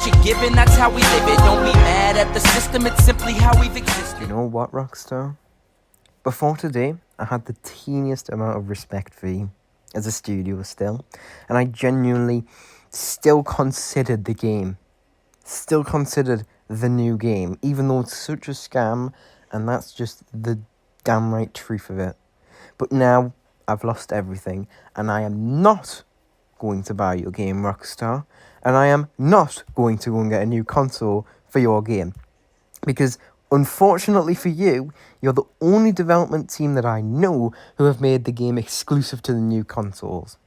you're given, that's how we live it. Don't be mad at the system, it's simply how we've existed. You know what, Rockstar? Before today, I had the teeniest amount of respect for you as a studio still, and I genuinely still considered the game, still considered the new game, even though it's such a scam, and that's just the damn right truth of it. But now, I've lost everything, and I am not going to buy your game, Rockstar, and I am not going to go and get a new console for your game, because unfortunately for you, you're the only development team that I know who have made the game exclusive to the new consoles.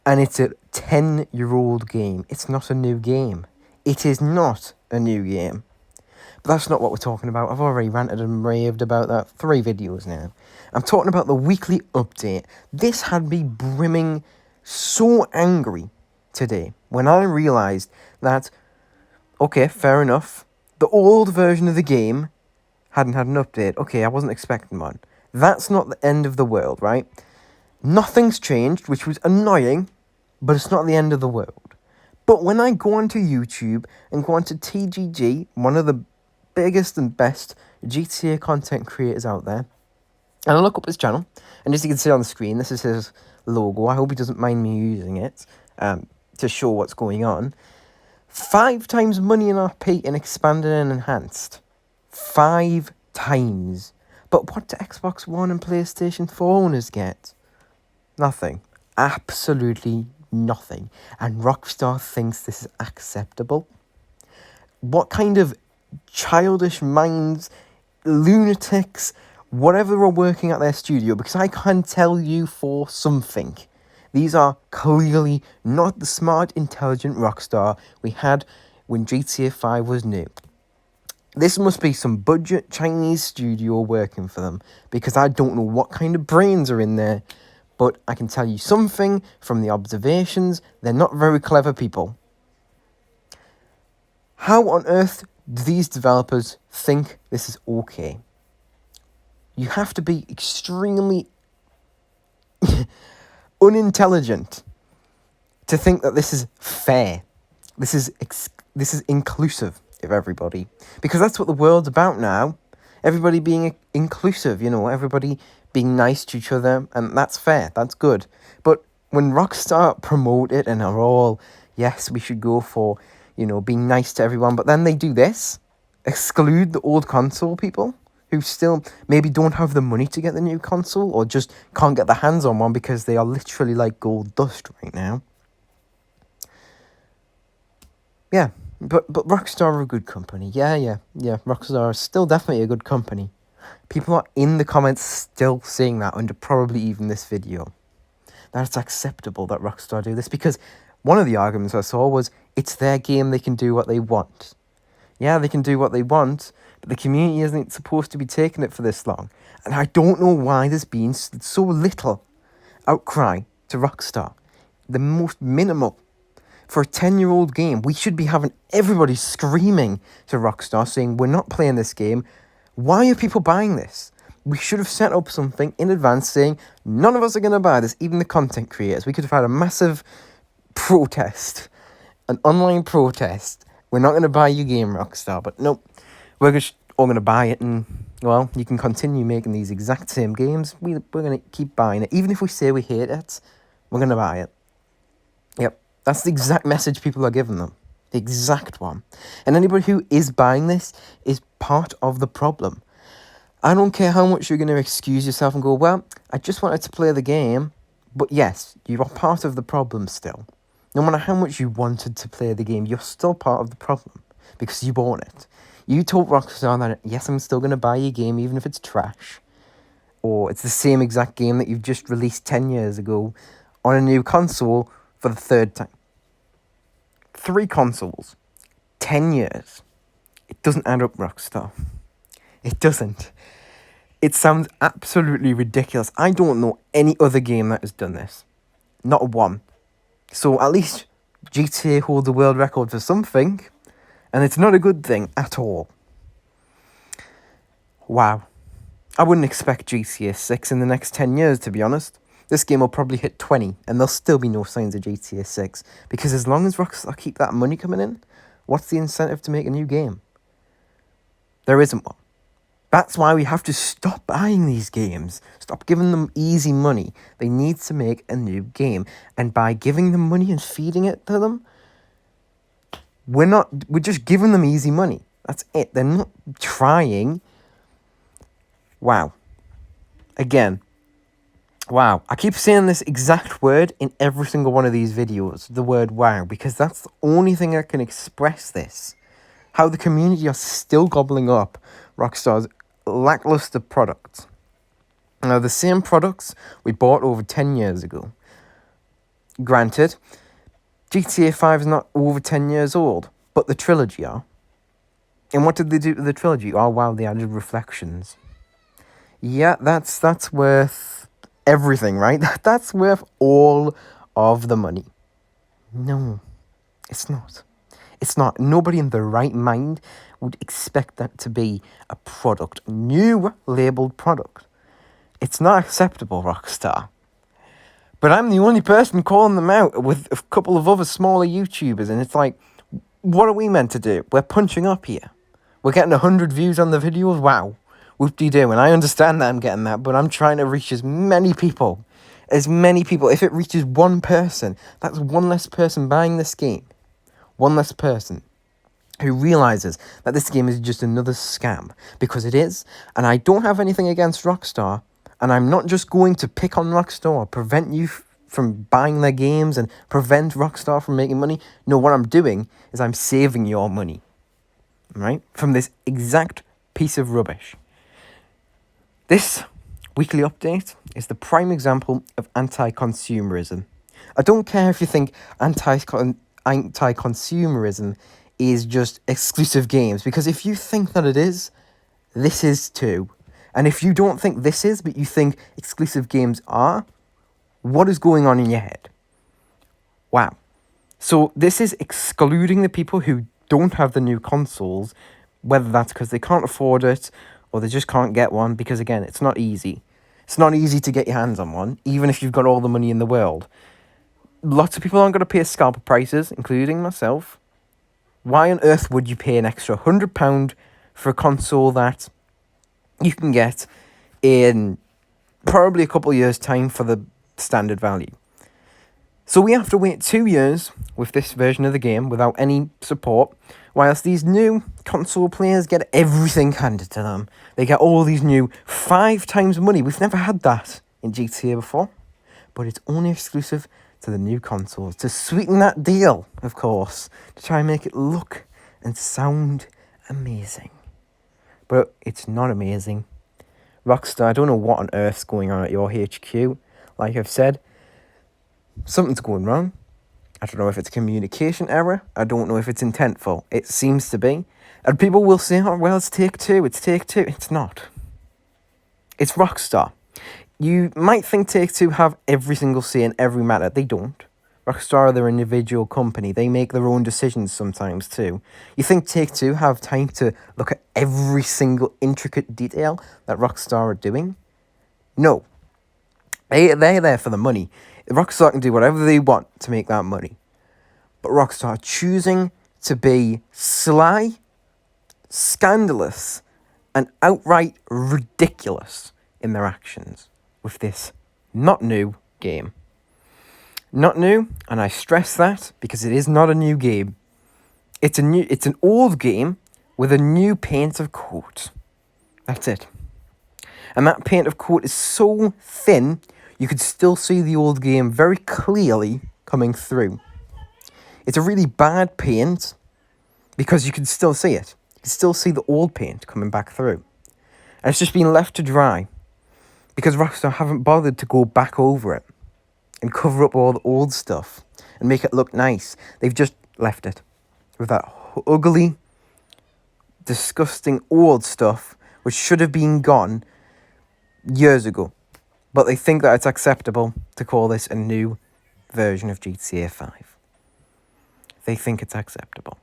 And it's a 10-year-old game. It's not a new game. It is not a new game. But that's not what we're talking about. I've already ranted and raved about that 3 videos now. I'm talking about the weekly update. This had me brimming so angry today when I realised that, okay, fair enough, the old version of the game hadn't had an update. Okay, I wasn't expecting one. That's not the end of the world, right? Nothing's changed, which was annoying, but it's not the end of the world. But when I go onto YouTube and go onto TGG, one of the biggest and best GTA content creators out there, and I look up his channel, and as you can see on the screen, this is his logo. I hope he doesn't mind me using it to show what's going on. 5 times money in RP in expanded and enhanced. 5 times. But what do Xbox One and PlayStation 4 owners get? Nothing. Absolutely nothing. And Rockstar thinks this is acceptable. What kind of childish minds, lunatics, whatever are working at their studio? Because I can tell you for something, these are clearly not the smart, intelligent Rockstar we had when GTA 5 was new. This must be some budget Chinese studio working for them, because I don't know what kind of brains are in there, but I can tell you something from the observations, they're not very clever people. How on earth do these developers think this is okay? You have to be extremely unintelligent to think that this is fair. This is inclusive of everybody, because that's what the world's about now. Everybody being inclusive, you know, everybody being nice to each other, and that's fair. That's good. But when Rockstar promote it and are all, yes, we should go for, you know, being nice to everyone, but then they do this, exclude the old console people who still maybe don't have the money to get the new console, or just can't get their hands on one because they are literally like gold dust right now. Yeah, but Rockstar are a good company. Yeah, Rockstar is still definitely a good company. People are in the comments still saying that under probably even this video, that it's acceptable that Rockstar do this, because one of the arguments I saw was it's their game, they can do what they want. Yeah, they can do what they want, but the community isn't supposed to be taking it for this long. And I don't know why there's been so little outcry to Rockstar. The most minimal. For a 10-year-old game, we should be having everybody screaming to Rockstar saying, we're not playing this game. Why are people buying this? We should have set up something in advance saying, none of us are going to buy this, even the content creators. We could have had a massive protest, an online protest. We're not going to buy your game, Rockstar. But nope, we're just all going to buy it, and, well, you can continue making these exact same games. We're going to keep buying it. Even if we say we hate it, we're going to buy it. Yep, that's the exact message people are giving them. The exact one. And anybody who is buying this is part of the problem. I don't care how much you're going to excuse yourself and go, well, I just wanted to play the game. But yes, you are part of the problem still. No matter how much you wanted to play the game, you're still part of the problem, because you bought it. You told Rockstar that, yes, I'm still going to buy your game even if it's trash, or it's the same exact game that you've just released 10 years ago on a new console for the 3rd time. 3 consoles, 10 years. It doesn't add up, Rockstar. It doesn't. It sounds absolutely ridiculous. I don't know any other game that has done this. Not one. So at least GTA holds the world record for something, and it's not a good thing at all. Wow. I wouldn't expect GTA 6 in the next 10 years, to be honest. this game will probably hit 20 and there'll still be no signs of GTA 6. Because as long as Rockstar keep that money coming in, what's the incentive to make a new game? There isn't one. That's why we have to stop buying these games. Stop giving them easy money. They need to make a new game. And by giving them money and feeding it to them, we're just giving them easy money. That's it. They're not trying. Wow. Again. Wow. I keep saying this exact word in every single one of these videos. The word wow. Because that's the only thing that can express this. How the community are still gobbling up Rockstar's lackluster products. Now, the same products we bought over 10 years ago. Granted, GTA 5 is not over 10 years old, but the trilogy are. And what did they do to the trilogy? Oh, wow, they added reflections. Yeah, that's worth everything, right? That's worth all of the money. No, it's not. It's not. Nobody in their right mind would expect that to be a product. New labelled product. It's not acceptable, Rockstar. But I'm the only person calling them out with a couple of other smaller YouTubers, and it's like, what are we meant to do? We're punching up here. We're getting 100 views on the videos? Wow. Whoop-de-doo. And I understand that I'm getting that, but I'm trying to reach as many people. As many people. If it reaches one person, that's one less person buying this game. One less person who realizes that this game is just another scam. Because it is. And I don't have anything against Rockstar. And I'm not just going to pick on Rockstar or prevent you from buying their games and prevent Rockstar from making money. No, what I'm doing is I'm saving your money. Right? From this exact piece of rubbish. This weekly update is the prime example of anti-consumerism. I don't care if you think anti-consumerism is just exclusive games, because if you think that it is, this is too. And if you don't think this is, but you think exclusive games are, what is going on in your head? Wow. So this is excluding the people who don't have the new consoles, whether that's because they can't afford it or they just can't get one, because again, it's not easy. It's not easy to get your hands on one, even if you've got all the money in the world. Lots of people aren't going to pay scalper prices, including myself. Why on earth would you pay an extra £100 for a console that you can get in probably a couple of years' time for the standard value? So we have to wait 2 years with this version of the game without any support, whilst these new console players get everything handed to them. They get all these new 5 times money. We've never had that in GTA before, but it's only exclusive to the new consoles, to sweeten that deal, of course, to try and make it look and sound amazing. But it's not amazing. Rockstar, I don't know what on earth's going on at your HQ. Like I've said, something's going wrong. I don't know if it's a communication error. I don't know if it's intentful. It seems to be. And people will say, oh, well, it's Take-Two. It's Take-Two. It's not. It's Rockstar. You might think Take-Two have every single say in every matter. They don't. Rockstar are their individual company. They make their own decisions sometimes too. You think Take-Two have time to look at every single intricate detail that Rockstar are doing? No. They're there for the money. Rockstar can do whatever they want to make that money. But Rockstar are choosing to be sly, scandalous, and outright ridiculous in their actions with this not new game. Not new, and I stress that because it is not a new game. It's an old game with a new paint of coat. That's it. And that paint of coat is so thin, you could still see the old game very clearly coming through. It's a really bad paint because you can still see it. You can still see the old paint coming back through. And it's just been left to dry because Rockstar haven't bothered to go back over it and cover up all the old stuff and make it look nice. They've just left it with that ugly, disgusting old stuff which should have been gone years ago. But they think that it's acceptable to call this a new version of GTA 5. They think it's acceptable.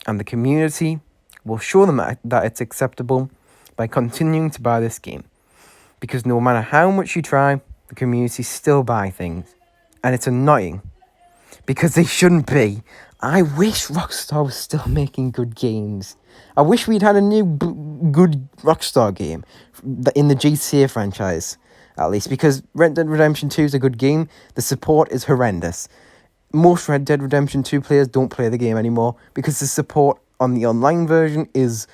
And the community will show them that it's acceptable by continuing to buy this game. Because no matter how much you try, the community still buy things. And it's annoying because they shouldn't be. I wish Rockstar was still making good games. I wish we'd had a new good Rockstar game in the GTA franchise, at least, because Red Dead Redemption 2 is a good game. The support is horrendous. Most Red Dead Redemption 2 players don't play the game anymore because the support on the online version is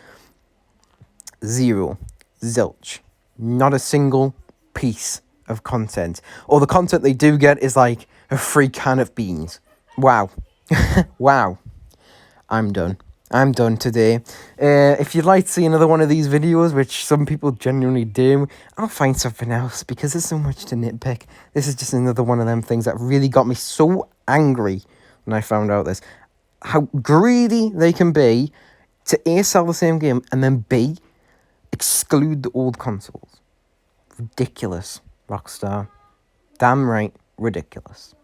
zero. Zilch. Not a single piece of content. Or the content they do get is like a free can of beans. Wow. Wow. I'm done. I'm done today. If you'd like to see another one of these videos, which some people genuinely do, I'll find something else because there's so much to nitpick. This is just another one of them things that really got me so angry when I found out this. How greedy they can be to A, sell the same game, and then B, exclude the old consoles. Ridiculous, Rockstar. Damn right, ridiculous.